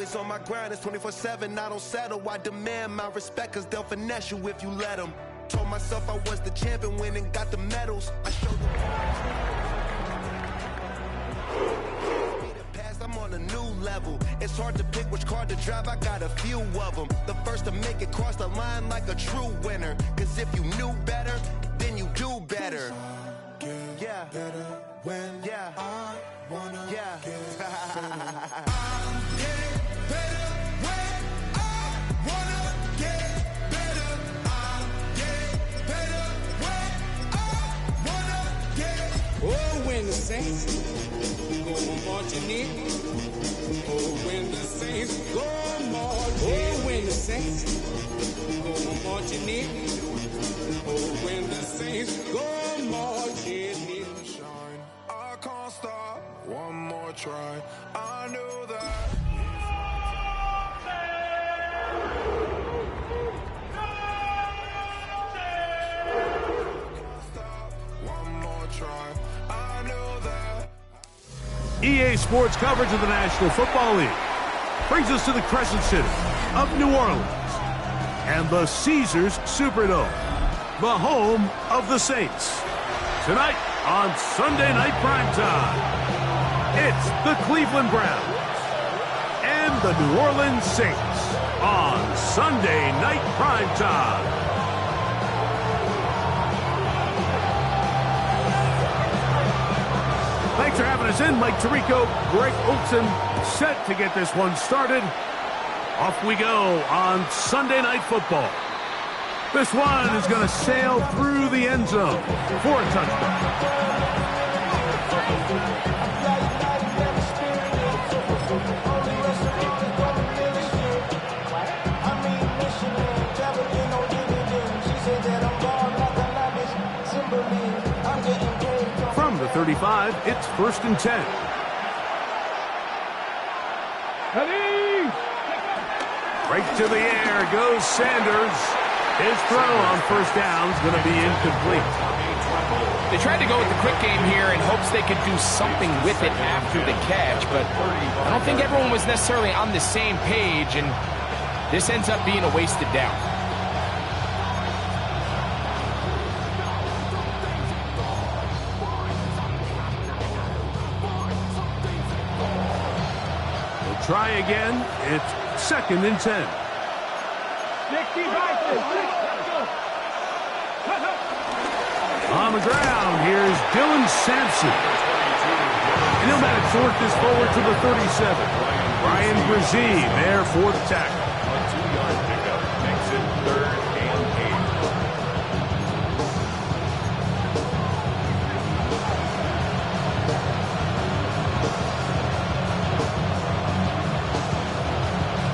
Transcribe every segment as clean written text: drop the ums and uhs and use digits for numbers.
Always on my grind, it's 24/7, I don't settle. I demand my respect, cause they'll finesse you if you let them. Told myself I was the champion, went and got the medals. I showed them. I'm on a new level. It's hard to pick which car to drive, I got a few of them. The first to make it cross the line like a true winner. Cause if you knew better, then you do better. Yeah. Better when I wanna get better. I'm getting better when I wanna get better. I'm getting better when I wanna get. Oh, when the Saints go marching in. Oh, when the Saints go marching. Oh, when the Saints go marching in. Oh, when the Saints go marching in. Shine, I can't stop. One more try. I know that. One more try. I know that. EA Sports coverage of the National Football League brings us to the Crescent City of New Orleans and the Caesars Superdome, the home of the Saints. Tonight on Sunday Night Primetime, it's the Cleveland Browns and the New Orleans Saints on Sunday Night Primetime. Thanks for having us in. Mike Tirico, Greg Olson, set to get this one started. Off we go on Sunday Night Football. This one is going to sail through the end zone for a touchdown. From the 35, it's 1st and 10. Right to the air goes Sanders. His throw on first down is going to be incomplete. They tried to go with the quick game here in hopes they could do something with it after the catch, but I don't think everyone was necessarily on the same page, and this ends up being a wasted down. We'll try again. It's 2nd and 10. On the ground, here's Dylan Sampson. And he'll manage to work this forward to the 37. Brian Brzee there for the tackle. A 2-yard pickup makes it 3rd and 8.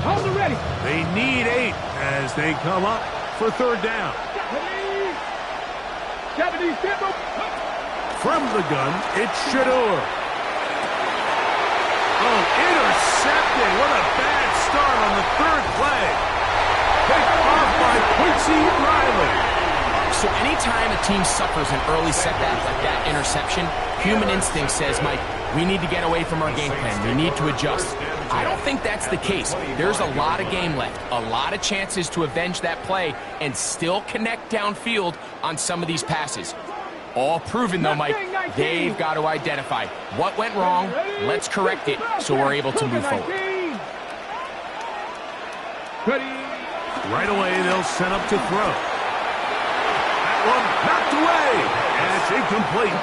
Hold it ready. They need 8 as they come up for 3rd down. From the gun, it's Shedeur. Oh, intercepted. What a bad start on the 3rd play. Picked off by Quincy Riley. So anytime a team suffers an early setback like that interception, human instinct says, Mike, we need to get away from our game plan. We need to adjust. I don't think that's the case. There's a lot of game left, a lot of chances to avenge that play and still connect downfield on some of these passes. All proven, though, Mike, they've got to identify what went wrong, let's correct it so we're able to move forward. Right away, they'll set up to throw. That one knocked away. And it's incomplete.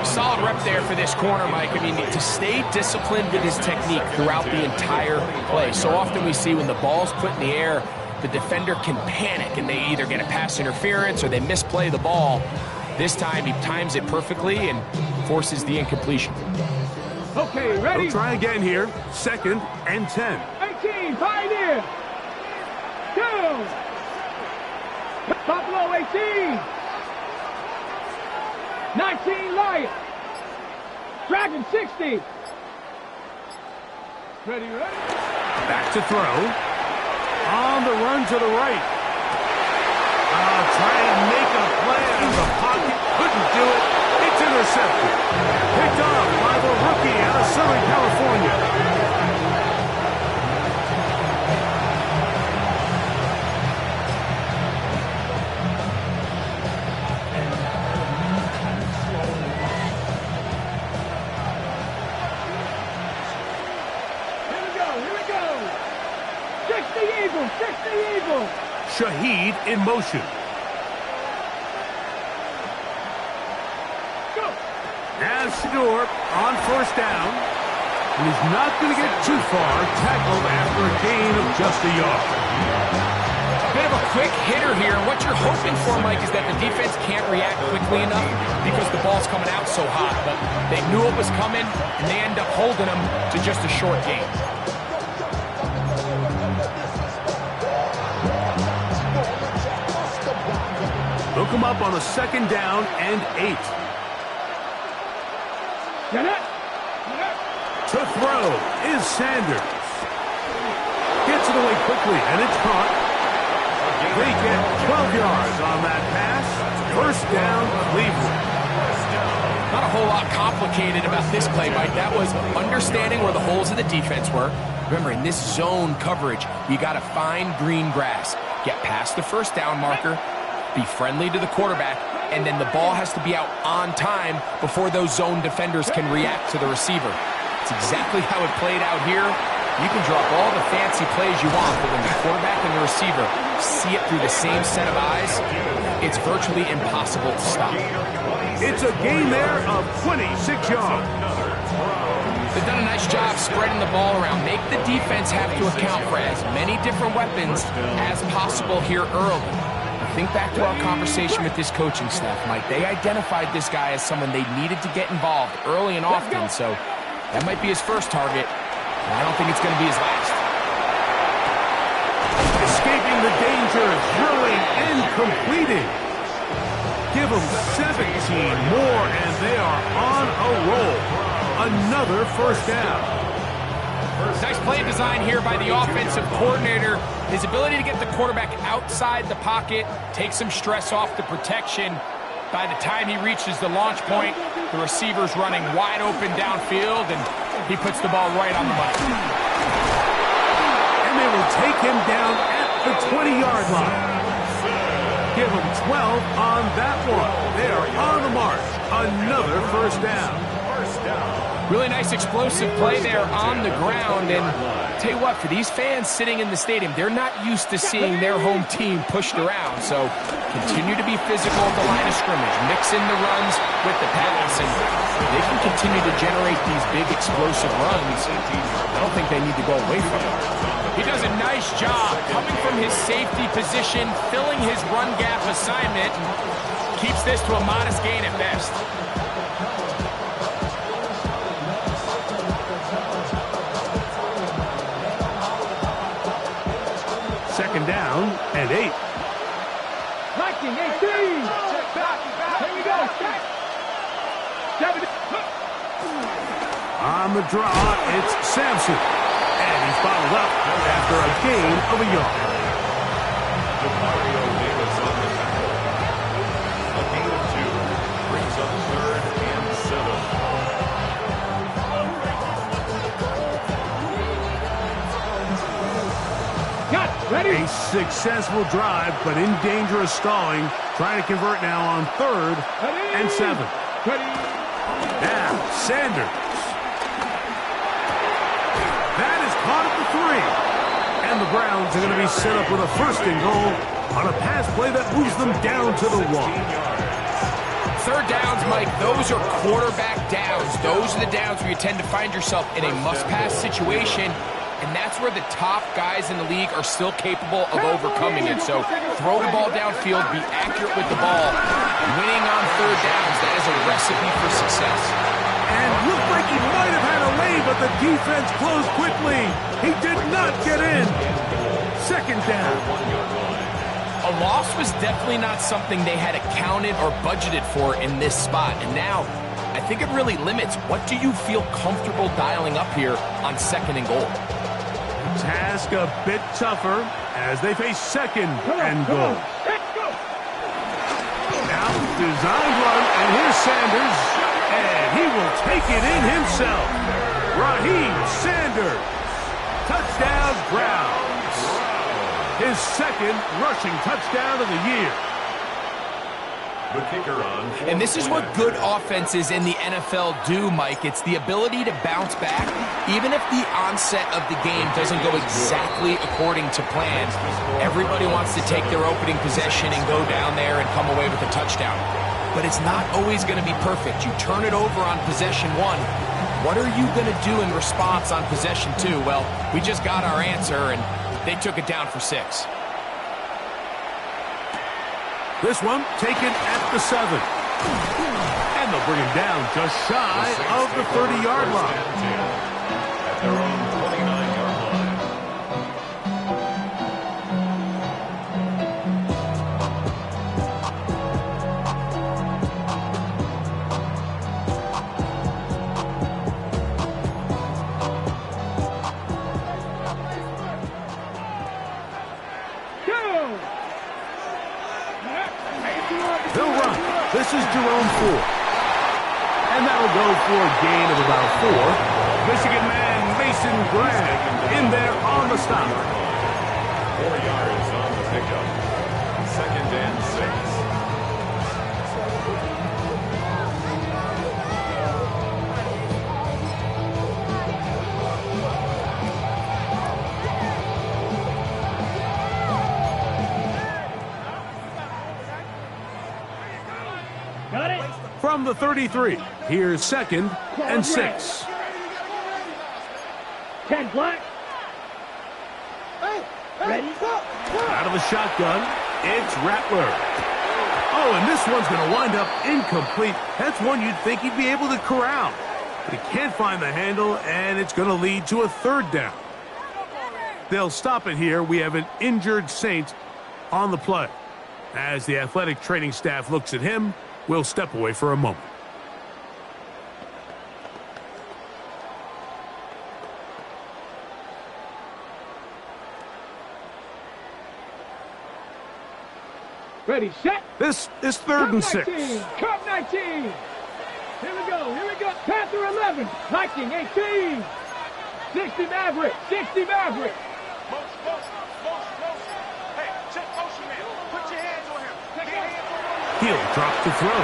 Solid rep there for this corner, Mike. I mean, to stay disciplined with his technique throughout the entire play. So often we see when the ball's put in the air, the defender can panic and they either get a pass interference or they misplay the ball. This time he times it perfectly and forces the incompletion. Okay, ready? They'll try again here. 2nd and 10. 18, Pioneer. 2. Buffalo 18. 19, Lion. Dragon 60. Ready? Back to throw. On the run to the right. Trying to make a play out of the pocket. Couldn't do it. It's intercepted. Picked up by the rookie out of Southern California. Eagle, 60 Eagle. Shaheed in motion. Go. As Shador on first down. And he's not going to get too far. Tackled after a gain of just a yard. A bit of a quick hitter here. What you're hoping for, Mike, is that the defense can't react quickly enough because the ball's coming out so hot. But they knew it was coming, and they end up holding them to just a short gain. They'll come up on a second down and 8. Get it. To throw is Sanders. Gets it away quickly, and it's caught. They get 12 yards on that pass. First down, Cleveland. Not a whole lot complicated about this play, Mike. That was understanding where the holes in the defense were. Remember, in this zone coverage, you got to find green grass. Get past the first down marker, be friendly to the quarterback, and then the ball has to be out on time before those zone defenders can react to the receiver. It's exactly how it played out here. You can drop all the fancy plays you want, but when the quarterback and the receiver see it through the same set of eyes, it's virtually impossible to stop. It's a gain there of 26 yards. They've done a nice job spreading the ball around. Make the defense have to account for as many different weapons as possible here early. Think back to our conversation with this coaching staff, Mike. They identified this guy as someone they needed to get involved early and often, so that might be his first target. And I don't think it's going to be his last. Escaping the danger, drilling and completing. Give them 17 more, and they are on a roll. Another first down. Nice play design here by the offensive coordinator. His ability to get the quarterback outside the pocket, take some stress off the protection. By the time he reaches the launch point, the receiver's running wide open downfield, and he puts the ball right on the money. And they will take him down at the 20-yard line. Give him 12 on that one. They are on the march. Another first down. Really nice explosive play there on the ground, and tell you what, for these fans sitting in the stadium, they're not used to seeing their home team pushed around, so continue to be physical at the line of scrimmage, mix in the runs with the pass, and they can continue to generate these big explosive runs. I don't think they need to go away from it. He does a nice job coming from his safety position, filling his run gap assignment, keeps this to a modest gain at best. Second down and 8. Liking 18. Here we go. 7. On the draw, it's Sampson. And he's bottled up after a gain of a yard. Mario Davis on the tackle. A gain of 2 brings up 3rd and 7. Ready? A successful drive, but in danger of stalling. Trying to convert now on 3rd and 7. Ready. Now, Sanders. That is caught at the 3. And the Browns are going to be set up with a 1st and goal on a pass play that moves them down to the 1. 3rd downs, Mike, those are quarterback downs. Those are the downs where you tend to find yourself in a must-pass situation. And that's where the top guys in the league are still capable of overcoming it. So throw the ball downfield, be accurate with the ball. Winning on 3rd downs, that is a recipe for success. And looked like he might have had a lead, but the defense closed quickly. He did not get in. 2nd down. A loss was definitely not something they had accounted or budgeted for in this spot. And now, I think it really limits what do you feel comfortable dialing up here on 2nd and goal. Task a bit tougher as they face 2nd and goal. Now, design run, and here's Sanders, and he will take it in himself. Raheem Sanders, touchdown Browns. His 2nd rushing touchdown of the year. The kicker on. And this is what good offenses in the NFL do, Mike. It's the ability to bounce back, even if the onset of the game doesn't go exactly according to plan. Everybody wants to take their opening possession and go down there and come away with a touchdown. But it's not always going to be perfect. You turn it over on possession 1. What are you going to do in response on possession 2? Well, we just got our answer, and they took it down for 6. This one taken at the 7. And they'll bring him down just shy of the 30-yard line. At their own 29-yard line. They'll run. This is Jerome Ford. And that'll go for a gain of about 4. Michigan man Mason Graham in there on the stop. 4 yards on the pickup. 2nd and 6. From the 33, here's 2nd and 6. 10 black. Ready? Out of the shotgun, it's Rattler. Oh, and this one's going to wind up incomplete. That's one you'd think he'd be able to corral. But he can't find the handle, and it's going to lead to a 3rd down. They'll stop it here. We have an injured Saint on the play. As the athletic training staff looks at him, we'll step away for a moment. Ready, set. This is 3rd and 6. Cup 19. Here we go. Panther 11. Viking 18. 60 Maverick. 60 Maverick. He'll drop the throw.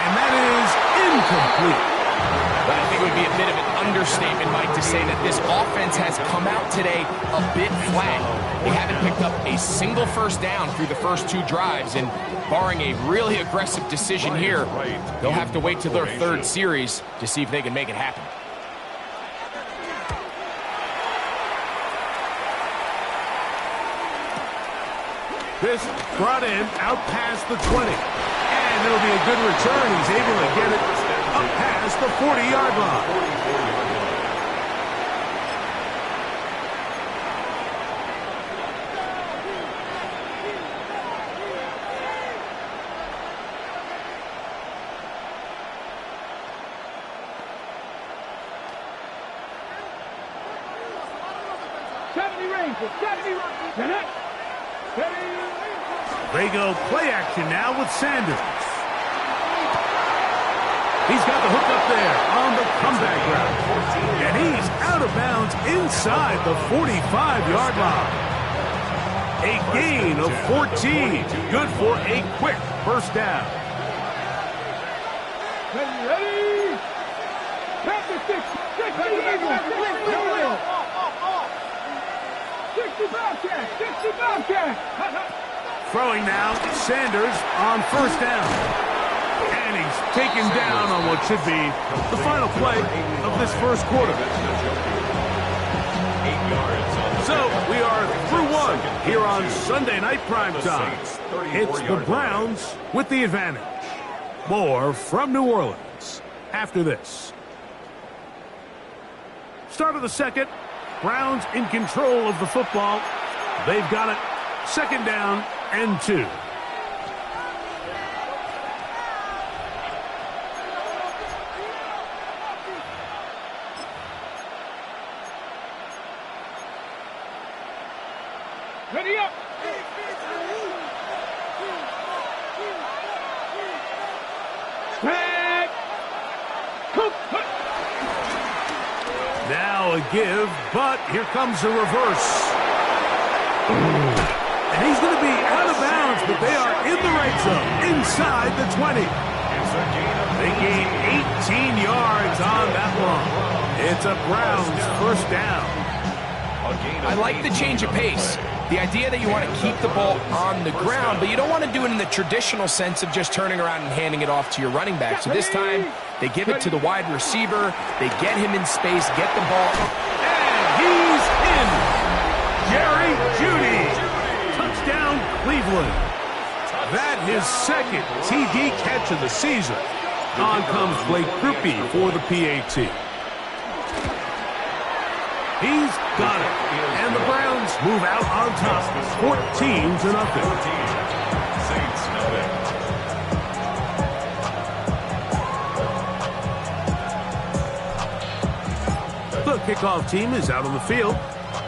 And that is incomplete. But I think it would be a bit of an understatement, Mike, to say that this offense has come out today a bit flat. They haven't picked up a single 1st down through the first 2 drives, and barring a really aggressive decision here, they'll have to wait till their 3rd series to see if they can make it happen. This brought in out past the 20. And it'll be a good return. He's able to get it up past the 40-yard line. They go play action now with Sanders. He's got the hook up there on the comeback route. And he's out of bounds inside the 45-yard line. A gain of 14. Good for a quick 1st down. Ready? Panther 60 Bobcat. 60 Bobcat. Throwing now, Sanders on 1st down. And he's taken down on what should be the final play of this 1st quarter. 8 yards on the So we are through 1 here on Sunday Night Primetime. It's the Browns with the advantage. More from New Orleans after this. Start of the 2nd. Browns in control of the football. They've got it. 2nd down and 2. Ready up. Tag. Now a give, but here comes a reverse. And he's going to be out of bounds, but they are in the red zone, inside the 20. They gain 18 yards on that one. It's a Browns first down. I like the change of pace. The idea that you want to keep the ball on the ground, but you don't want to do it in the traditional sense of just turning around and handing it off to your running back. So this time, they give it to the wide receiver. They get him in space, get the ball. And he's in. Jerry Jeudy. Touchdown, Cleveland. That his second TD catch of the season. On comes Blake Grupe for the PAT. He's got it. And the Browns move out on top, 14-0. Saints nothing. The kickoff team is out on the field,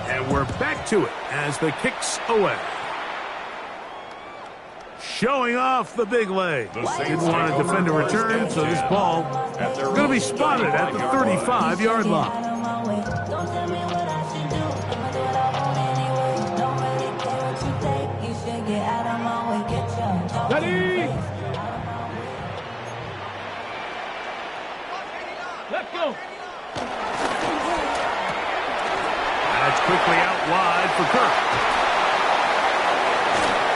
and we're back to it as the kick's away. Showing off the big leg. Didn't want to defend a return, so this ball is going to be spotted at the 35-yard line. Ready? Let's go. That's quickly out wide for Kirk.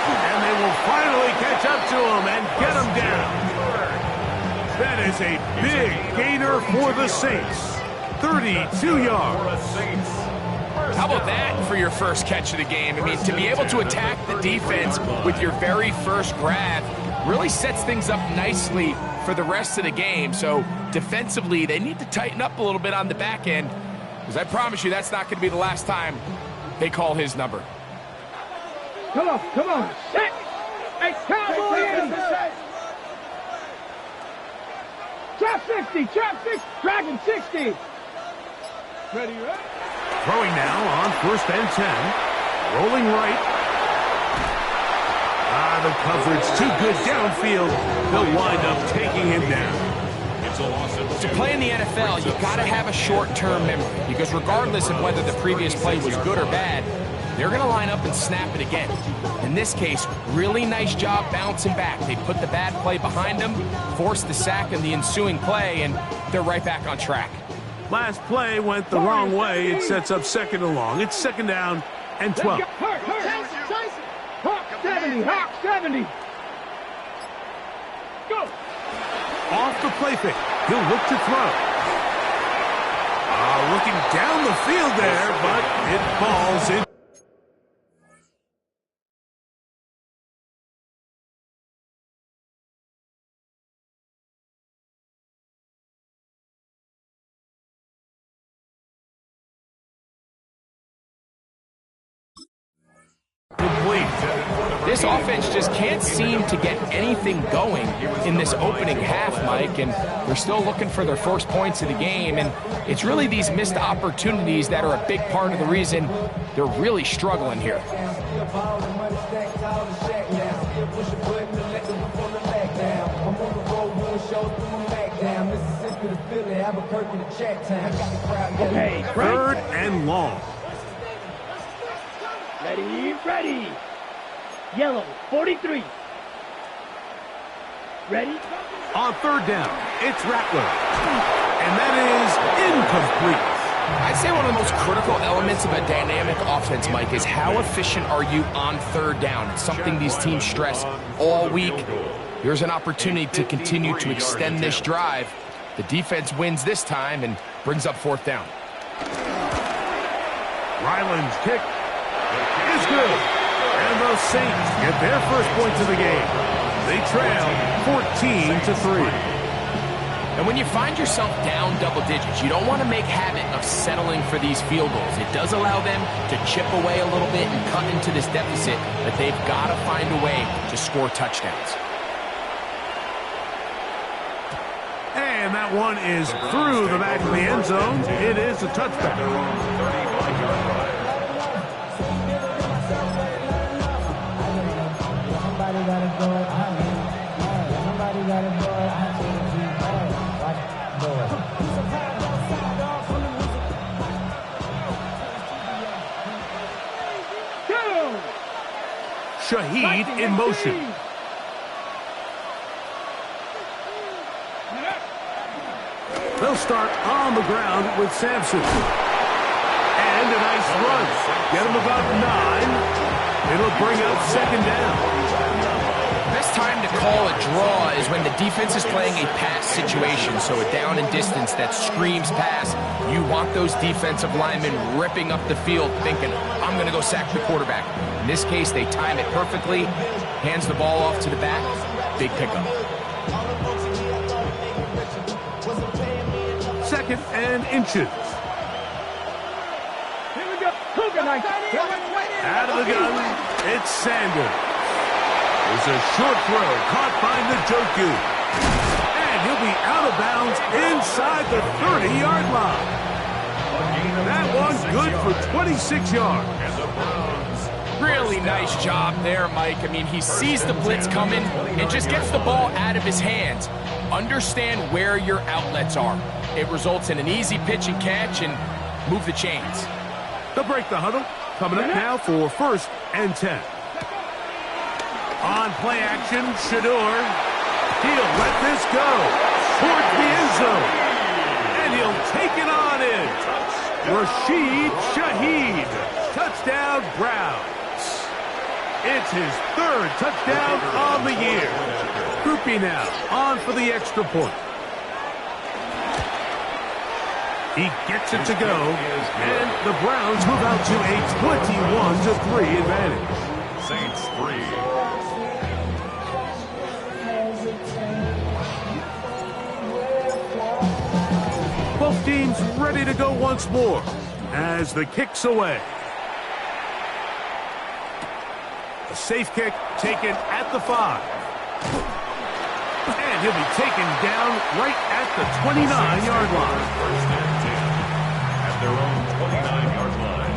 And they will finally catch up to him and get him down. That is a big gainer for the Saints. 32 yards. How about that for your first catch of the game? I mean, to be able to attack the defense with your very first grab really sets things up nicely for the rest of the game. So defensively, they need to tighten up a little bit on the back end, because I promise you that's not going to be the last time they call his number. Come on, come on. Set. Hey, Cowboys. Trap 60, trap 60, Dragon 60. Ready, right? Throwing now on 1st and 10. Rolling right. The coverage too good downfield. They'll wind up taking him down. It's a loss of To play in the NFL, you got to have a short-term memory, because regardless of whether the previous play was good or bad, they're going to line up and snap it again. In this case, really nice job bouncing back. They put the bad play behind them, forced the sack in the ensuing play, and they're right back on track. Last play went the wrong way. It sets up 2nd and long. It's 2nd down and 12. Hawk 70, Hawk 70. Go. Off the play fake. He'll look to throw. Looking down the field there, but it falls in. This offense just can't seem to get anything going in this opening half, Mike, and they're still looking for their first points of the game, and it's really these missed opportunities that are a big part of the reason they're really struggling here. Okay, 3rd and long. Ready, ready. Yellow, 43. Ready? On 3rd down, it's Rattler. And that is incomplete. I'd say one of the most critical elements of a dynamic offense, Mike, is how efficient are you on 3rd down? It's something these teams stress all week. Here's an opportunity to continue to extend this drive. The defense wins this time and brings up 4th down. Ryland's kick is good. And those Saints get their first points of the game. They trail 14-3. And when you find yourself down double digits, you don't want to make habit of settling for these field goals. It does allow them to chip away a little bit and cut into this deficit, but they've got to find a way to score touchdowns. And that one is through the back of the end zone. It is a touchback. 35-yard run. Shaheed in motion. start on the ground with Sampson. And a nice run. Get him about 9. It'll bring up second down. Best time to call a draw is when the defense is playing a pass situation, so a down and distance that screams pass. You want those defensive linemen ripping up the field thinking, I'm going to go sack the quarterback. In this case, they time it perfectly, hands the ball off to the back, big pickup. Second and inches. Here we go. Cougar night. Out of the gun, it's Sanders. It's a short throw caught by Njoku. And he'll be out of bounds inside the 30-yard line. That one's good for 26 yards. Really nice job there, Mike. I mean, he sees the blitz coming and just gets the ball out of his hands. Understand where your outlets are. It results in an easy pitch and catch and move the chains. They'll break the huddle. Coming up now for 1st and 10. On play action, Shedeur. He'll let this go towards the end zone. And he'll take it on in. Rashid Shaheed. Touchdown, Browns. It's his 3rd touchdown on the year. Groupie now on for the extra point. He gets it to go. And the Browns move out to a 21-3 advantage. Saints 3. Both teams ready to go once more as the kick's away. A safe kick taken at the 5. And he'll be taken down right at the 29-yard line. First and 10 at their own 29-yard line.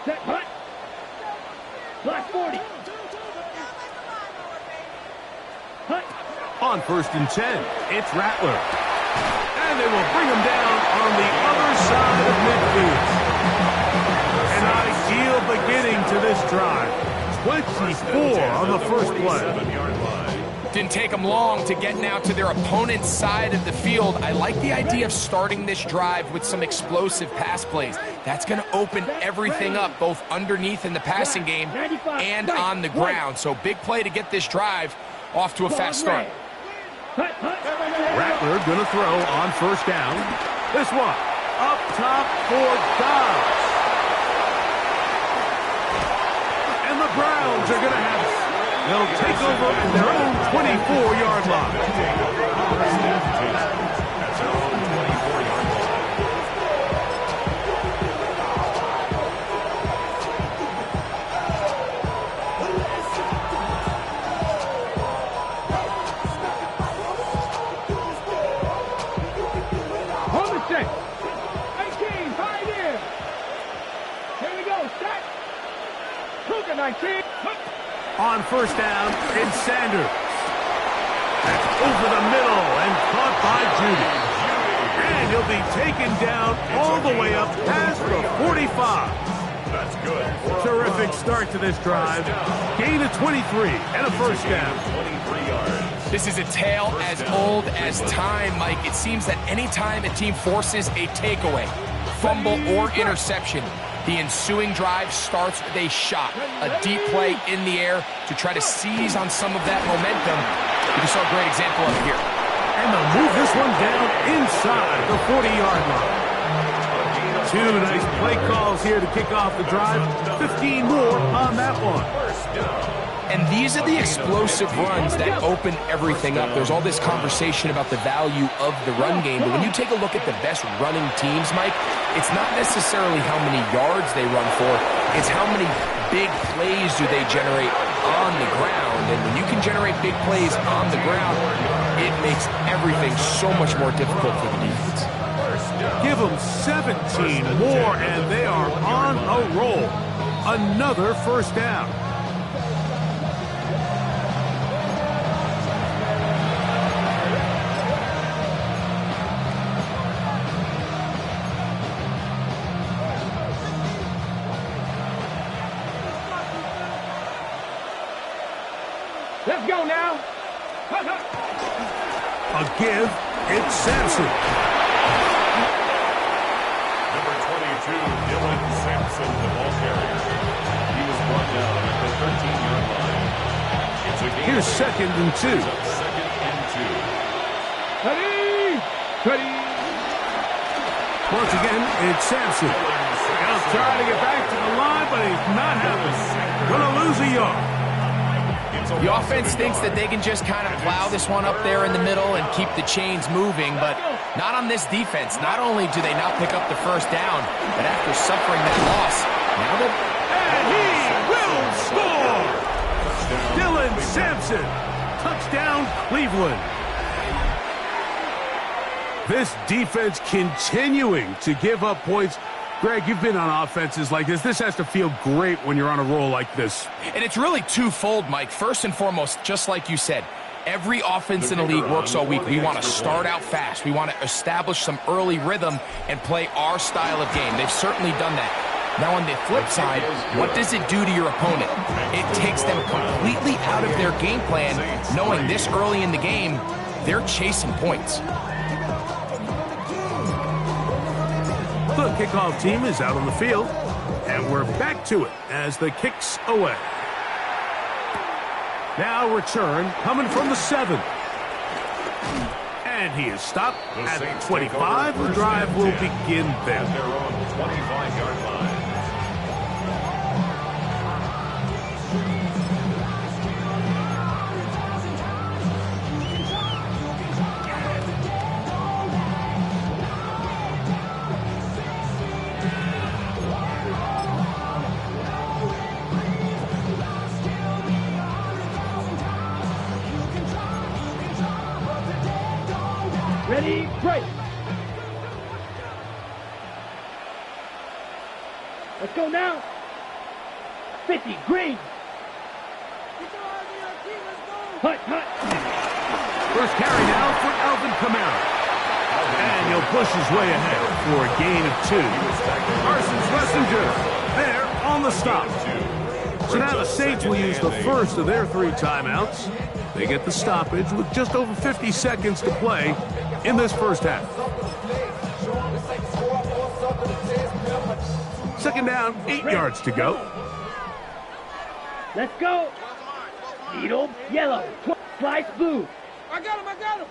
Set punt. Block 40. Punt. On 1st and 10, it's Rattler. And they will bring him down on the other side of midfield. An ideal beginning to this drive. 24 on the first play. 7-yard line. Didn't take them long to get now to their opponent's side of the field. I like the idea of starting this drive with some explosive pass plays. That's going to open everything up, both underneath in the passing game and on the ground. So big play to get this drive off to a fast start. Rattler going to throw on 1st down. This one up top for Dobbs. And the Browns are going to have it. They'll take over at their own 24-yard line. That's their own 24-yard line. Hold the set. 18, pioneer. Here we go, set. Cougar 19. On 1st down, it's Sanders. That's over the middle and caught by Judy. And he'll be taken down all the way up past the 45. That's good. Terrific start to this drive. Gain of 23 and a 1st down. 23 yards. This is a tale as old as time, Mike. It seems that anytime a team forces a takeaway, fumble, or interception, the ensuing drive starts with a shot, a deep play in the air to try to seize on some of that momentum. We just saw a great example of it here. And they'll move this one down inside the 40-yard line. 2 nice play calls here to kick off the drive. 15 more on that one. And these are the explosive runs that open everything up. There's all this conversation about the value of the run game, but when you take a look at the best running teams, Mike, it's not necessarily how many yards they run for, it's how many big plays do they generate on the ground. And when you can generate big plays on the ground, it makes everything so much more difficult for the defense. Give them 17 more, and they are on a roll. Another 1st down. Let's go now. A give. It's Sampson. Number 22, Dylan Sampson, the ball carrier. He was brought down at the 13-yard line. It's a gain. Here's 2nd and 2. It's up 2nd and 2. Ready? Ready? Once again, it's Sampson. He'll try to get back to the line, but he's not having it. Gonna lose a yard. The offense thinks that they can just kind of plow this one up there in the middle and keep the chains moving, but not on this defense. Not only do they not pick up the first down, but after suffering that loss, now they're... And he will score! Dylan Sampson. Touchdown, Cleveland. This defense continuing to give up points. Greg, you've been on offenses like this. This has to feel great when you're on a roll like this. And it's really twofold, Mike. First and foremost, just like you said, every offense in the league works all week. We want to start out fast. We want to establish some early rhythm and play our style of game. They've certainly done that. Now, on the flip side, what does it do to your opponent? It takes them completely out of their game plan, knowing this early in the game, they're chasing points. The kickoff team is out on the field, and we're back to it as the kick's away. Now return coming from the 7. And he is stopped at 25. The drive will begin there. They're on the 25-yard line. Ready? Break. Let's go now. 50, green. Hut, hut. First carry now for Alvin Kamara. And he'll push his way ahead for a gain of 2. Carson Schlesinger there on the stop. So now the Saints will use the first of their 3 timeouts. They get the stoppage with just over 50 seconds to play in this first half. 2nd down, 8 yards to go. Let's go. Needle, yellow. Slice, blue. I got him, I got him.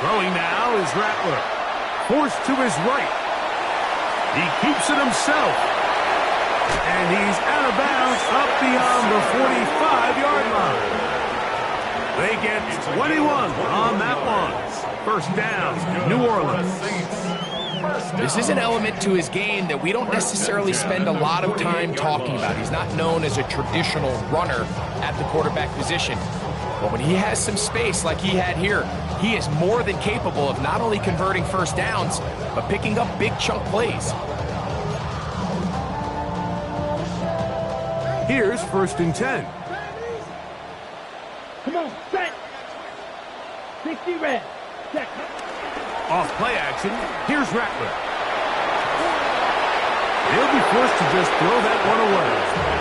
Throwing now is Rattler. Forced to his right. He keeps it himself. And he's out of bounds up beyond the 45-yard line. They get 21 on that one. First down, New Orleans. This is an element to his game that we don't necessarily spend a lot of time talking about. He's not known as a traditional runner at the quarterback position. But when he has some space like he had here, he is more than capable of not only converting first downs, but picking up big chunk plays. Here's 1st and 10. Come on, set. 60 red. Set. Off play action, here's Rattler. They'll be forced to just throw that one away.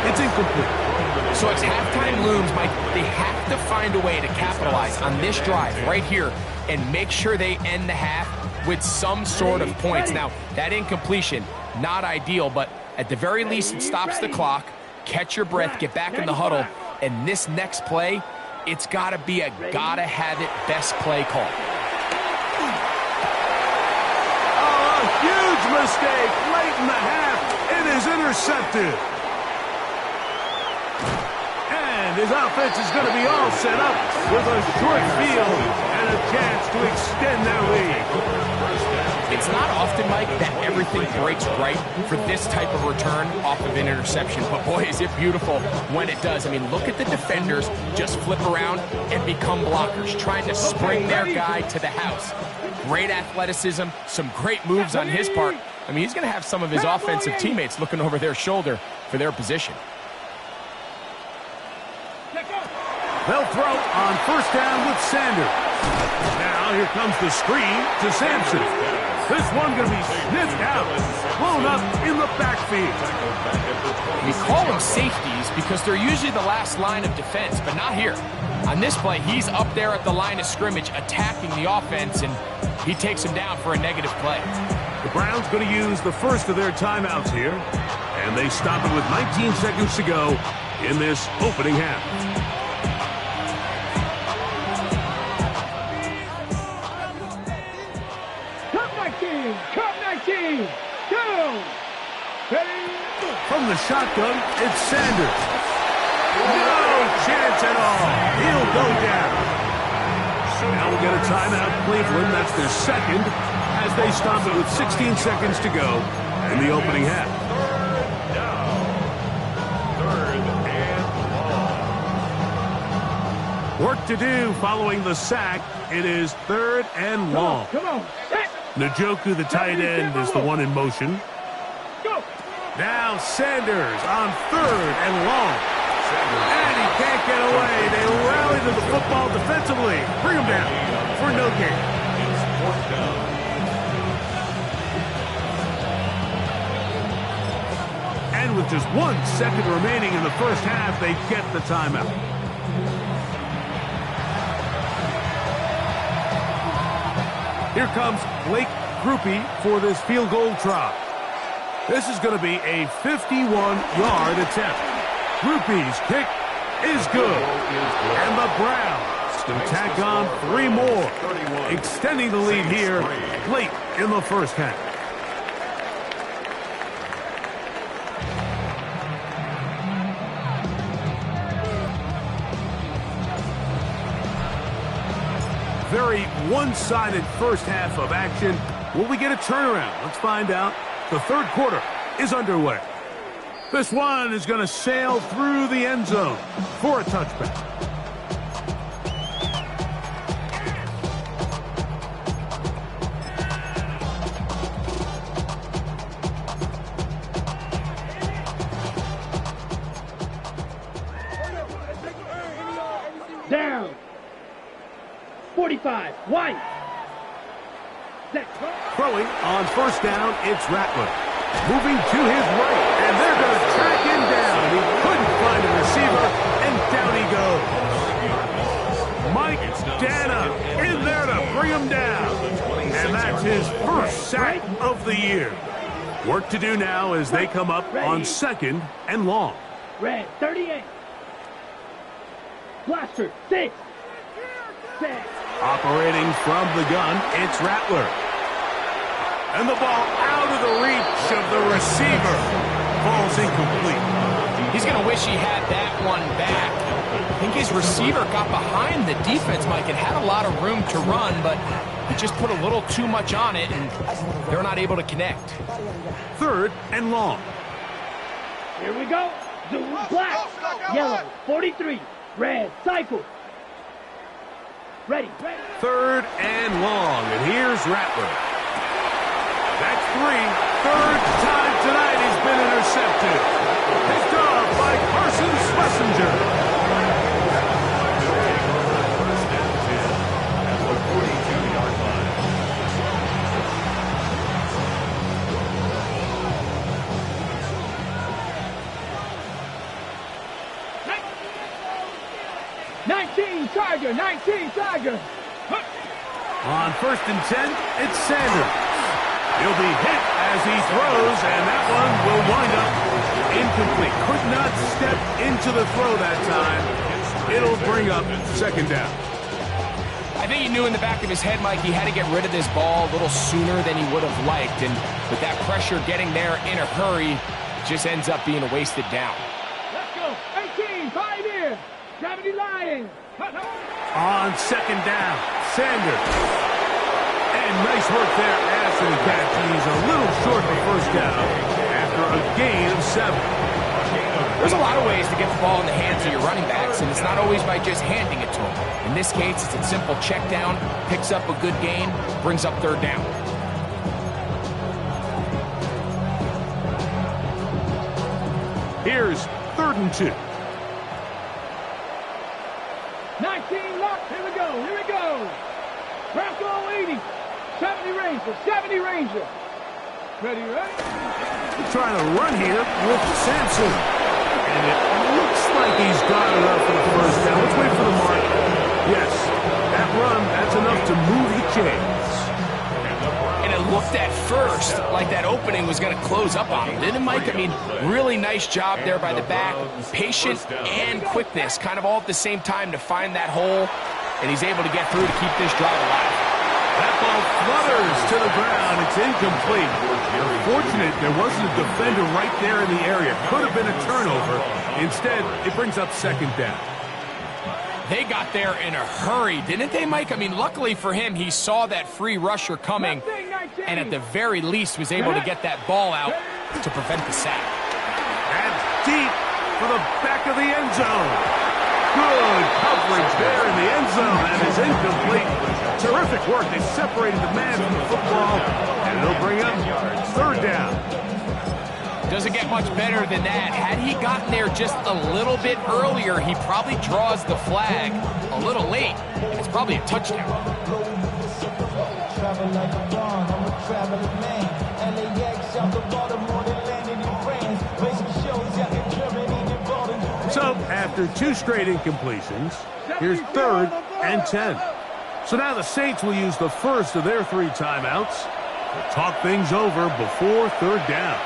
It's incomplete. So as halftime looms, Mike, they have to find a way to capitalize on this drive right here and make sure they end the half with some sort of points. Now, that incompletion, not ideal, but at the very least, it stops the clock. Catch your breath, get back in the huddle, and this next play, it's got to be a gotta-have-it best play call. Oh, a huge mistake late in the half. It is intercepted. And his offense is going to be all set up with a short field and a chance to extend their lead. It's not often, Mike, that everything breaks right for this type of return off of an interception. But boy, is it beautiful when it does. I mean, look at the defenders just flip around and become blockers, trying to spring their guy to the house. Great athleticism, some great moves on his part. I mean, he's going to have some of his offensive teammates looking over their shoulder for their position. They'll throw on first down with Sanders. Now here comes the screen to Sampson. This one going to be sniffed out, blown up in the backfield. We call them safeties because they're usually the last line of defense, but not here. On this play, he's up there at the line of scrimmage attacking the offense, and he takes him down for a negative play. The Browns going to use the first of their timeouts here, and they stop it with 19 seconds to go in this opening half. Cup 19, go! From the shotgun, it's Sanders. No chance at all. He'll go down. Now we'll get a timeout, Cleveland. That's their second, as they stop it with 16 seconds to go in the opening half. Third and long. Work to do following the sack. It is 3rd and long. Come on. Njoku, the tight end, is the one in motion. Go. Now Sanders on 3rd and long. And he can't get away. They rally to the football defensively. Bring him down for no gain. It's 4th down. And with just 1 second remaining in the first half, they get the timeout. Here comes Blake Grupe for this field goal try. This is going to be a 51-yard attempt. Grupe's kick is good. And the Browns can tack on 3 more, extending the lead here late in the first half. Very one-sided first half of action. Will we get a turnaround? Let's find out. The third quarter is underway. This one is going to sail through the end zone for a touchback. Down. 45. White. Throwing on first down, it's Rattler. Moving to his right, and they're going to track him down. He couldn't find a receiver, and down he goes. Mike Dana in there to bring him down. And that's his first sack of the year. Work to do now as they come up on 2nd and long. Red, 38. Blaster, 6. 6. Operating from the gun, it's Rattler. And the ball out of the reach of the receiver. Falls incomplete. He's going to wish he had that one back. I think his receiver got behind the defense, Mike, and had a lot of room to run, but he just put a little too much on it, and they're not able to connect. 3rd and long. Here we go. Zoom, black. Yellow, 43. Red, cycle. Ready. 3rd and long, and here's Rattler. That's 3. 3rd time tonight he's been intercepted. Picked off by Carson Schlesinger. First and 10 at the 42-yard line. Charger, 19 Charger. On 1st and 10, it's Sanders. He'll be hit as he throws, and that one will wind up incomplete. Could not step into the throw that time. It'll bring up 2nd down. I think he knew in the back of his head, Mike, he had to get rid of this ball a little sooner than he would have liked. And with that pressure getting there in a hurry, it just ends up being a wasted down. Let's go. 18, Pioneer. Gravity Lions. On 2nd down, Sanders. And nice work there after the catch. He's a little short of first down after a gain of 7. There's a lot of ways to get the ball in the hands of your running backs, and it's not always by just handing it to them. In this case, it's a simple check down, picks up a good gain, brings up 3rd down. Here's 3rd and 2. Here we go. Bronco 80. 70 Ranger. 70 Ranger. Ready, ready? Trying to run here with Sampson. And it looks like he's got enough for the first down. Let's wait for the mark. Yes, that run, that's enough to move the chains. And it looked at first like that opening was going to close up on him, didn't it, Mike? I mean, really nice job there by the back. Patient and quickness, kind of all at the same time to find that hole. And he's able to get through to keep this drive alive. That ball flutters to the ground. It's incomplete. Fortunate there wasn't a defender right there in the area. Could have been a turnover. Instead, it brings up second down. They got there in a hurry, didn't they, Mike? I mean, luckily for him, he saw that free rusher coming and at the very least was able to get that ball out to prevent the sack. And deep for the back of the end zone. Good coverage there in the end zone. That is incomplete. Terrific work. They separated the man from the football, and it'll bring up third down. Doesn't get much better than that. Had he gotten there just a little bit earlier, he probably draws the flag a little late. It's probably a touchdown. So, after two straight incompletions, here's 3rd and 10. So now the Saints will use the first of their 3 timeouts to talk things over before third down.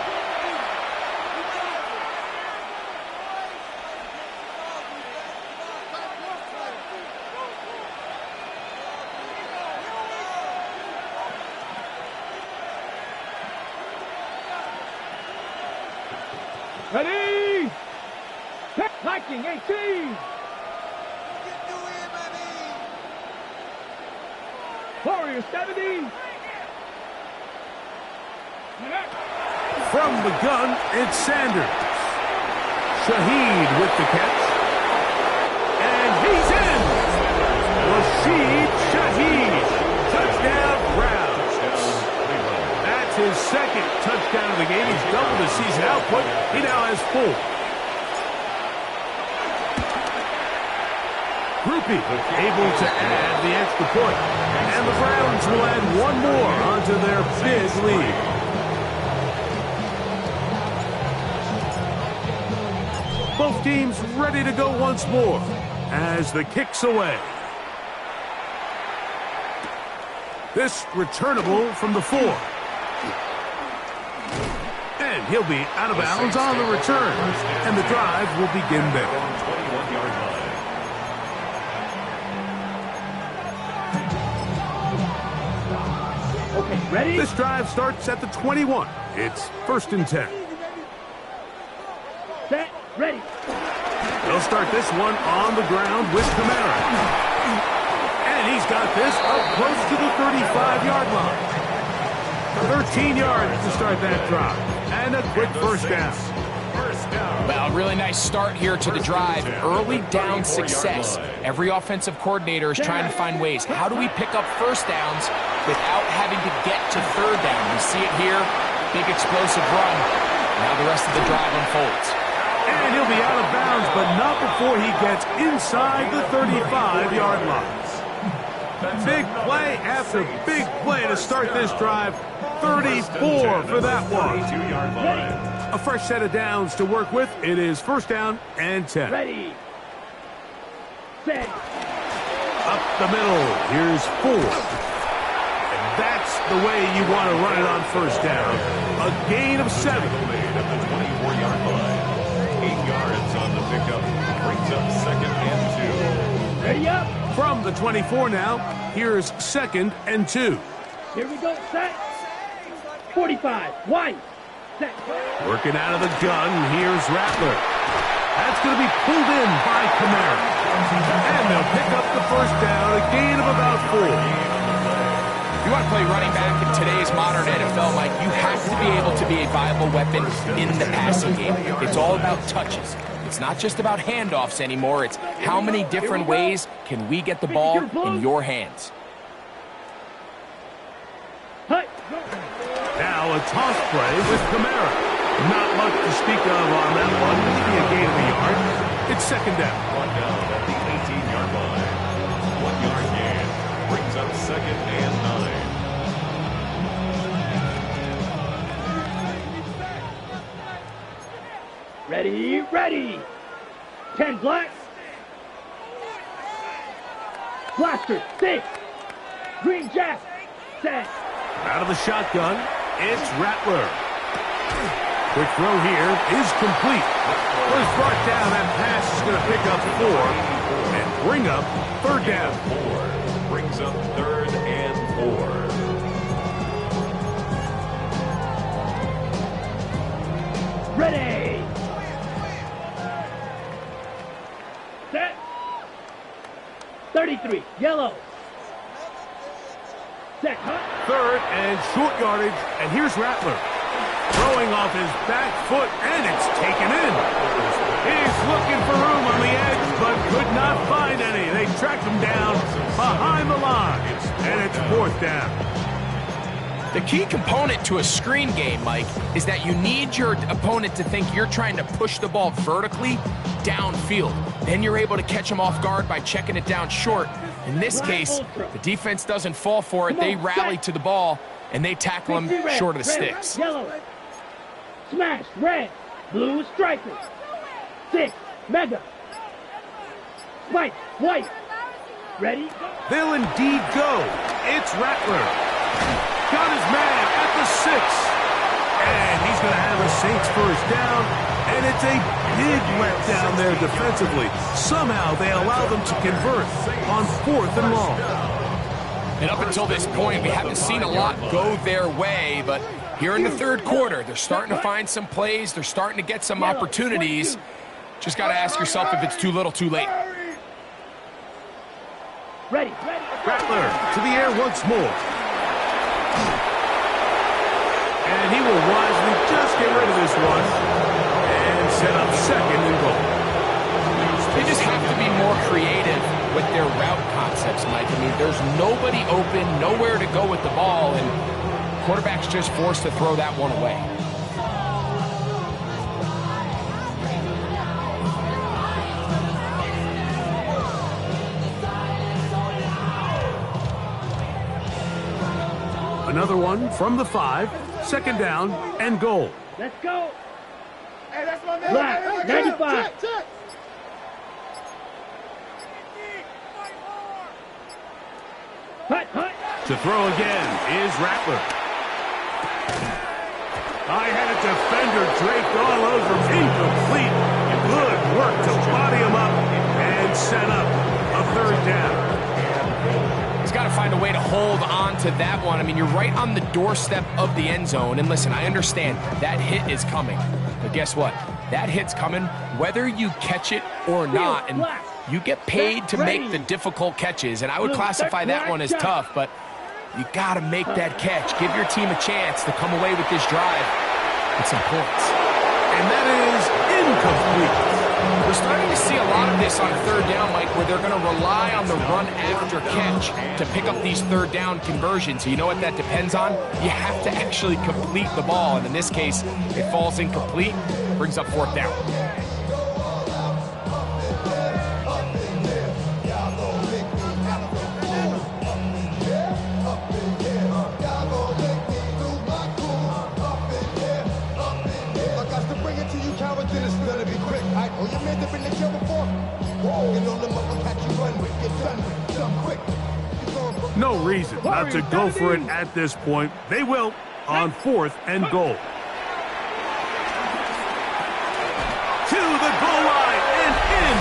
Ready? Viking 18. Warrior 70. From the gun, it's Sanders. Shaheed with the catch. And he's in! Rashid Shaheed. Touchdown, Browns. That's his 2nd touchdown of the game. He's doubled his season output. He now has 4. Groupie able to add the extra point. And the Browns will add one more onto their big lead. Both teams ready to go once more as the kick's away. This returnable from the 4. And he'll be out of bounds on the return. And the drive will begin there. Ready? This drive starts at the 21. It's 1st and 10. Set. Ready. They'll start this one on the ground with Kamara. And he's got this up close to the 35-yard line. 13 yards to start that drive. And a quick first down. Well, really nice start here to the drive. Early down success. Every offensive coordinator is trying to find ways. How do we pick up first downs without having to get to third down? We see it here. Big explosive run. Now the rest of the drive unfolds. And he'll be out of bounds, but not before he gets inside the 35-yard line. Big play after big play to start this drive. 34 for that one. A fresh set of downs to work with. It is 1st down and 10. Ready. Set. Up the middle. Here's 4. And that's the way you want to run it on 1st down. A gain of 7. At the 24-yard line. 8 yards on the pickup. Brings up 2nd and 2. Ready up. From the 24 now, here's 2nd and 2. Here we go. Set. 45. White. Set. Working out of the gun, here's Rattler. That's going to be pulled in by Kamara. And they'll pick up the first down, a gain of about 4. You want to play running back in today's modern NFL, Mike, you have to be able to be a viable weapon in the passing game. It's all about touches. It's not just about handoffs anymore. It's how many different ways can we get the ball in your hands. Now a toss play with Kamara. Not much to speak of on that one. Maybe a gain of a yard. It's 2nd down. 1 down at the 18-yard line. 1 yard gain. Ready, ready. 10 black. Blaster, 6. Green jack, set. Out of the shotgun, it's Rattler. Quick throw here is complete. First brought down, that pass is going to pick up 4 and bring up third down. 4 brings up 3rd and 4. Ready. Set. 33, yellow. Set, huh? Third and short yardage, and here's Rattler. Throwing off his back foot, and it's taken in. He's looking for room on the edge, but could not find any. They tracked him down behind the line, and it's 4th down. The key component to a screen game, Mike, is that you need your opponent to think you're trying to push the ball vertically downfield. Then you're able to catch them off guard by checking it down short. In this case, the defense doesn't fall for it. They rally to the ball, and they tackle him short of the sticks. Yellow. Smash, red. Blue striker. 6, mega. Spike, white. Ready? They'll indeed go. It's Rattler. Got his man at the 6. And he's going to have a Saints first down. And it's a big letdown there defensively. Somehow they allow them to convert on 4th and long. And up until this point, we haven't seen a lot go their way, but here in the 3rd quarter, they're starting to find some plays. They're starting to get some opportunities. Just got to ask yourself if it's too little, too late. Ready. Rattler to the air once more. And he will wisely just get rid of this one and set up 2nd and goal. They just have to be more creative with their route concepts, Mike. I mean, there's nobody open, nowhere to go with the ball, and quarterback's just forced to throw that one away. Another one from the 5, 2nd down and goal. Let's go. Hey, that's my man. Black, 95. Check. Hut. To throw again is Rattler. I had a defender draped all over him. Incomplete. Good work to body him up and set up a 3rd down. He's got to find a way to hold on to that one. I mean, you're right on the doorstep of the end zone. And listen, I understand that hit is coming. But guess what? That hit's coming whether you catch it or not. And you get paid to make the difficult catches. And I would classify that one as tough, but you got to make that catch. Give your team a chance to come away with this drive with some points. And that is incomplete. We're starting to see a lot of this on 3rd down, Mike, where they're going to rely on the run after catch to pick up these 3rd down conversions. So you know what that depends on? You have to actually complete the ball. And in this case, it falls incomplete, brings up 4th down. No reason not to go for it at this point. They will on 4th and goal. To the goal line and in.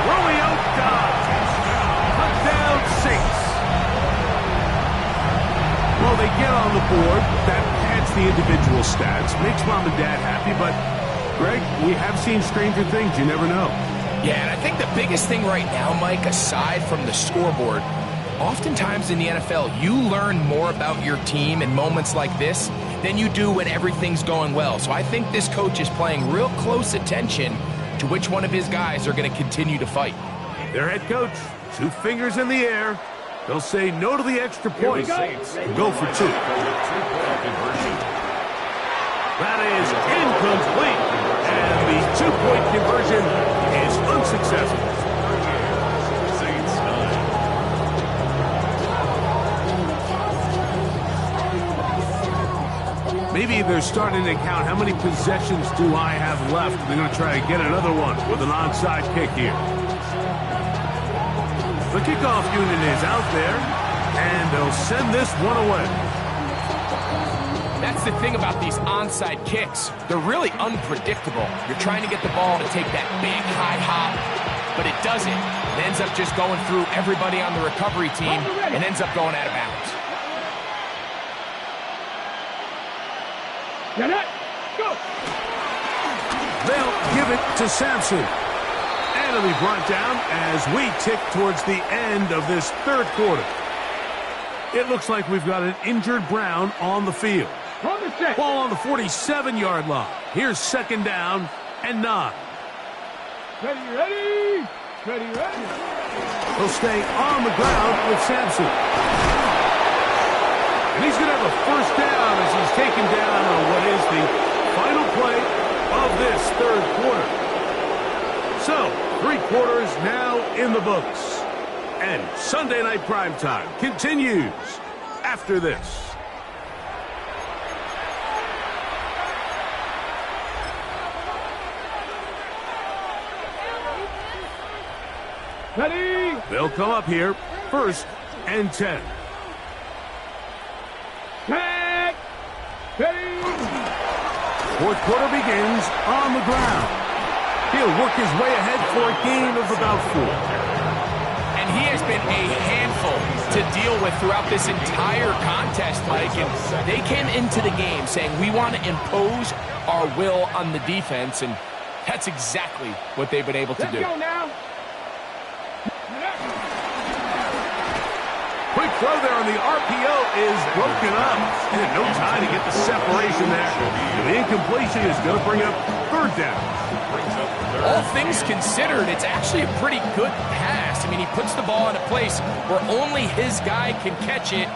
Romeo Dobbs. Touchdown Saints. Well, they get on the board. That adds the individual stats. Makes mom and dad happy, but Greg, we have seen stranger things. You never know. Yeah, and I think the biggest thing right now, Mike, aside from the scoreboard, oftentimes in the NFL, you learn more about your team in moments like this than you do when everything's going well. So I think this coach is paying real close attention to which one of his guys are going to continue to fight. Their head coach, 2 fingers in the air. They'll say no to the extra point and go for 2. That is incomplete. And the 2-point conversion is unsuccessful. Maybe they're starting to count how many possessions do I have left. They're going to try to get another one with an onside kick here. The kickoff unit is out there, and they'll send this one away. That's the thing about these onside kicks. They're really unpredictable. You're trying to get the ball to take that big high hop, but it doesn't. It ends up just going through everybody on the recovery team and ends up going out of bounds. Get it! Go! They'll give it to Sampson. And it'll be brought down as we tick towards the end of this third quarter. It looks like we've got an injured Brown on the field. Ball on the 47-yard line. Here's second down and 9. Ready, ready! Ready, ready! He'll stay on the ground with Sampson. And he's going to have a first down as he's taken down on what is the final play of this third quarter. So, 3 quarters now in the books. And Sunday Night Primetime continues after this. Ready! They'll come up here, 1st and 10. Tag! Ready! Fourth quarter begins on the ground. He'll work his way ahead for a gain of about 4. And he has been a handful to deal with throughout this entire contest, Mike. And they came into the game saying, we want to impose our will on the defense, and that's exactly what they've been able to do. Let's go now! Quick throw there on the RPO is broken up. And no time to get the separation there. The incompletion is going to bring up 3rd down. All things considered, it's actually a pretty good pass. I mean, he puts the ball in a place where only his guy can catch it.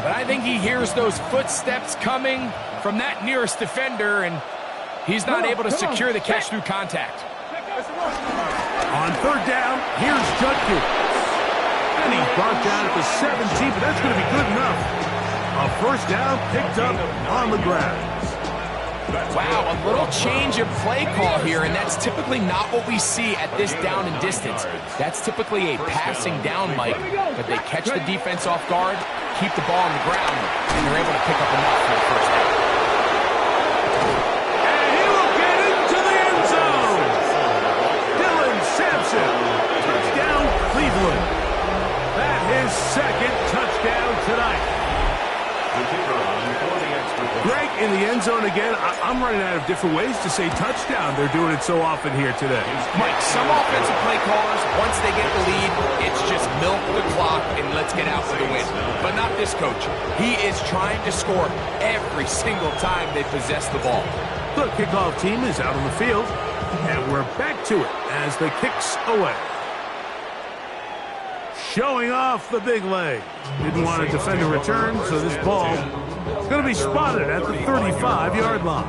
But I think he hears those footsteps coming from that nearest defender, and he's not able to secure the catch through contact. On 3rd down, here's Judkins. And he's brought down at the 17, but that's going to be good enough. A first down picked up on the ground. Wow, a little change of play call here, and that's typically not what we see at this down and distance. That's typically a passing down, Mike, but they catch the defense off guard, keep the ball on the ground, and they're able to pick up enough for the first down. And he will get into the end zone. Dylan Sampson, touchdown Cleveland. That his 2nd touchdown tonight. Greg in the end zone again. I'm running out of different ways to say touchdown. They're doing it so often here today. Mike, some offensive play callers, once they get the lead, it's just milk the clock and let's get out for the win. But not this coach. He is trying to score every single time they possess the ball. The kickoff team is out on the field, and we're back to it as the kick's away. Showing off the big leg. Didn't want to defend a return, so this ball is going to be spotted at the 35-yard line.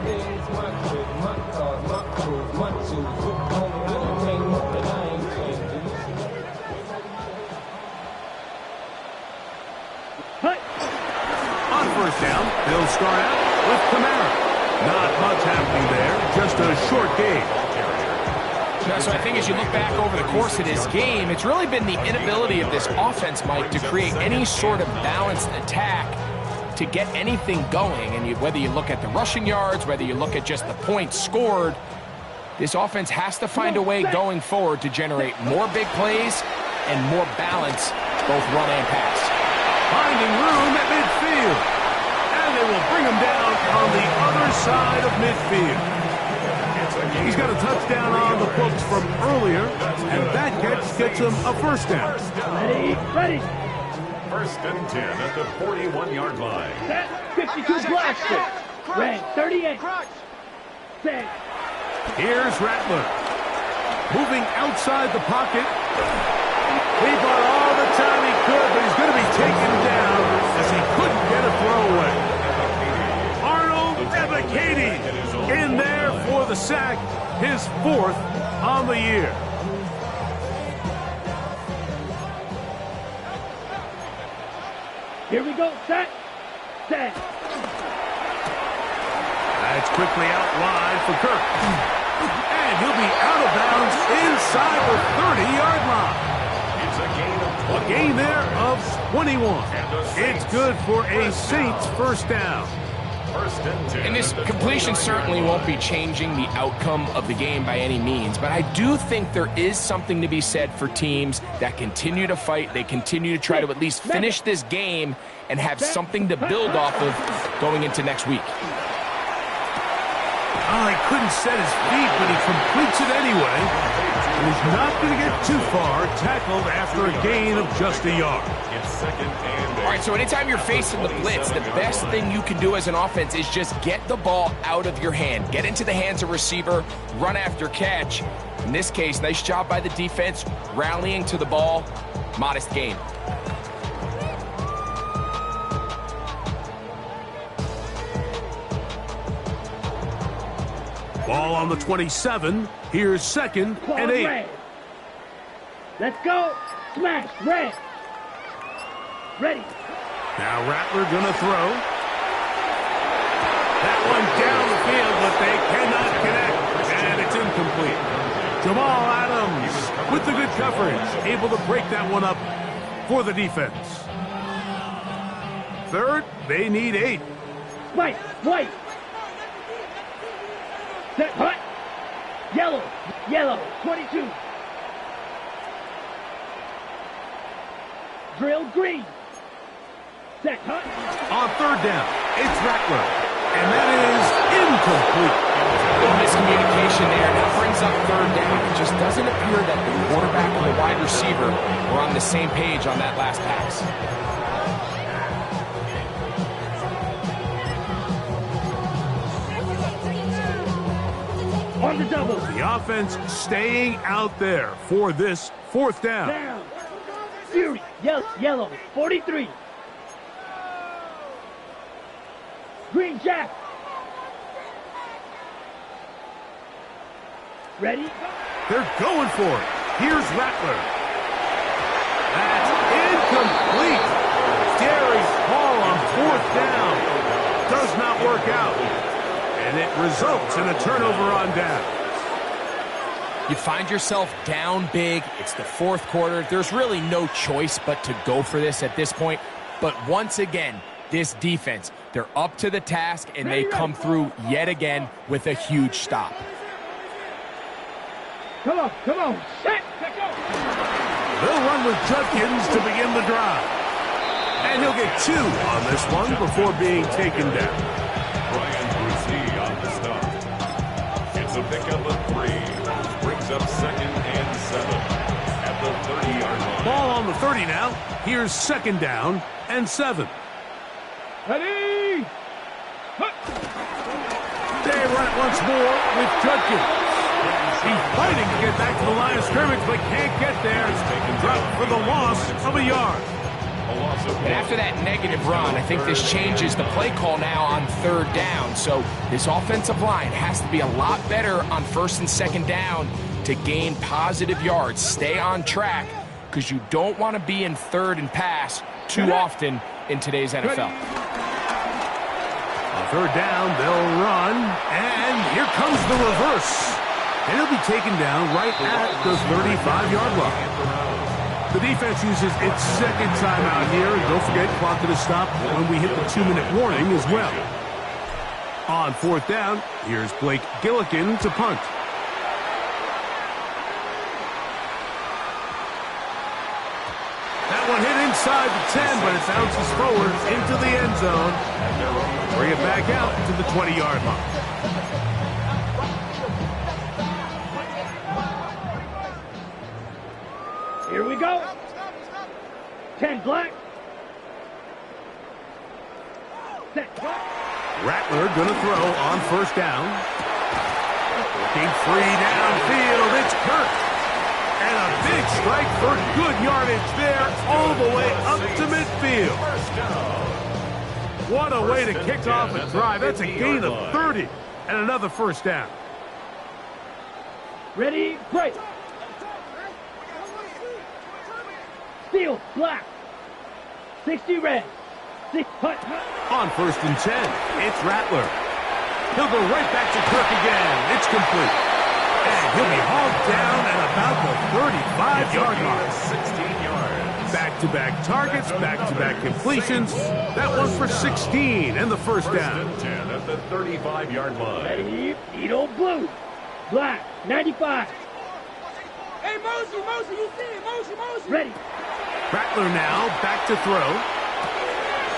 On 1st down, they'll start out with Kamara. Not much happening there, just a short gain. So I think as you look back over the course of this game, it's really been the inability of this offense, Mike, to create any sort of balanced attack to get anything going. And whether you look at the rushing yards, whether you look at just the points scored, this offense has to find a way going forward to generate more big plays and more balance, both run and pass. Finding room at midfield. And they will bring him down on the other side of midfield. He's got a touchdown on the books from earlier, and that catch gets him a first down. Ready, ready. 1st and 10 at the 41-yard line. Set, 52 blaster. Red, 38. Set. Here's Rattler. Moving outside the pocket. He bought all the time he could, but he's going to be taken down as he couldn't get a throwaway. Arnold Ebiketie in there for the sack, his 4th on the year. Here we go, set, set. That's quickly out wide for Kirk. And he'll be out of bounds inside the 30-yard line. It's a gain of 20. A gain there of 21. It's good for a Saints first down. First and 10. And this completion certainly won't be changing the outcome of the game by any means, but I do think there is something to be said for teams that continue to fight. They continue to try to at least finish this game and have something to build off of going into next week. Oh, he couldn't set his feet, but he completes it anyway. He's not going to get too far, tackled after a gain of just a yard. It's second and 8. All right, so anytime you're facing the blitz, the best thing you can do as an offense is just get the ball out of your hand. Get into the hands of receiver, run after catch. In this case, nice job by the defense, rallying to the ball, modest gain. Ball on the 27. Here's second and 8. Red. Let's go. Smash. Red. Ready. Now Rattler gonna throw. That one down the field, but they cannot connect. And it's incomplete. Jamal Adams with the good coverage, able to break that one up for the defense. Third, they need 8. White. White. Set. Hut. Yellow. Yellow. 22. Drill green. Set. Hut. On third down, it's Rattler. And that is incomplete. Little miscommunication there. That brings up third down. It just doesn't appear that the quarterback and the wide receiver were on the same page on that last pass. On the double. The offense staying out there for this fourth down. Down. Fury. Yellow. 43. Green Jack. Ready? They're going for it. Here's Rattler. That's incomplete. Darius Hall on fourth down. Does not work out. And it results in a turnover on down. You find yourself down big. It's the fourth quarter. There's really no choice but to go for this at this point. But once again, this defense, they're up to the task, and they come through yet again with a huge stop. Come on. Set. Go. They'll run with Judkins to begin the drive. And he'll get 2 on this one before being taken down. Brian Brucey on the stop. It's a pickup of 3. Brings up second and 7 at the 30-yard line. Ball on the 30 now. Here's second down and 7. Ready? Hut. They run it once more with Judkins. He's fighting to get back to the line of scrimmage, but can't get there. Dropped for the loss of a yard. And after that negative run, I think this changes the play call now on third down. So this offensive line has to be a lot better on first and second down to gain positive yards. Stay on track, because you don't want to be in third and pass too often in today's NFL. On third down, they'll run, and here comes the reverse. And he'll be taken down right at the 35-yard line. The defense uses its second timeout here. And don't forget, clock to stop when we hit the 2-minute warning as well. On fourth down, here's Blake Gillikin to punt. That one hit inside the 10, but it bounces forward into the end zone. Bring it back out to the 20-yard line. Here we go. 10 black. Set. Rattler gonna throw on first down. Looking free downfield. It's Kirk. And a big strike for good yardage there all the way up to midfield. What a way to kick off a drive. That's a gain of 30 and another first down. Ready? Break. Steel, black. 60 red. 6 hut. On first and 10, it's Rattler. He'll go right back to Kirk again. It's complete. And he'll be hauled down at about the 35-yard line. 16 yards. Back-to-back targets, back-to-back completions. That one for 16 and the first down. First and 10 at the 35-yard line. Ready? Eat old blue. Black, 95. Hey, Mosey, you see it. Mosey. Ready. Rattler now back to throw.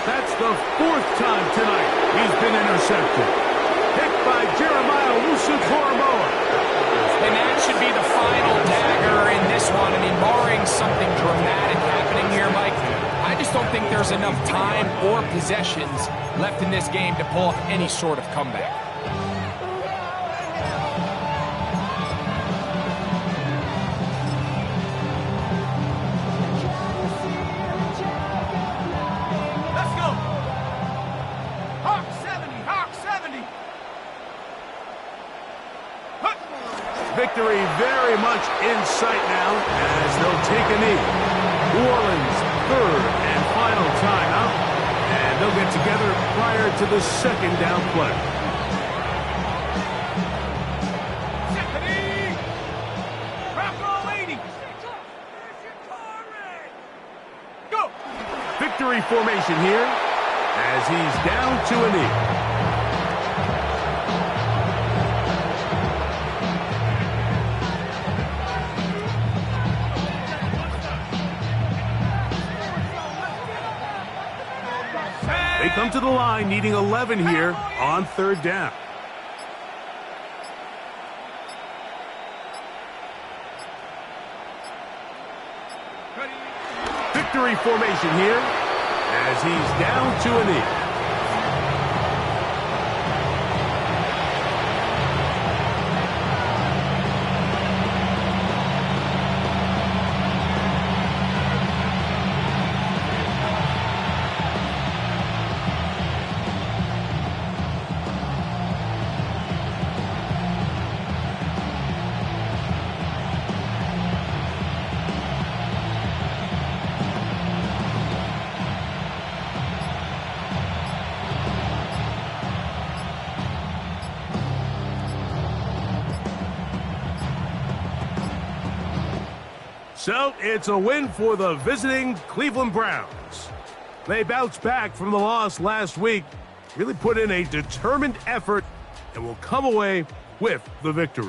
That's the fourth time tonight he's been intercepted. Picked by Jeremiah Owusu-Koramoah. And that should be the final dagger in this one. I mean, barring something dramatic happening here, Mike, I just don't think there's enough time or possessions left in this game to pull off any sort of comeback. Let's go. Hawk 70. Victory very much in sight now as they'll take a knee. New Orleans' third and final timeout, and they'll get together prior to the second down play. Stephanie! Rock roll 80. Go! Victory formation here as he's down to a knee. They come to the line needing 11 here on third down. Victory formation here as he's down to a knee. So it's a win for the visiting Cleveland Browns. They bounced back from the loss last week, really put in a determined effort, and will come away with the victory.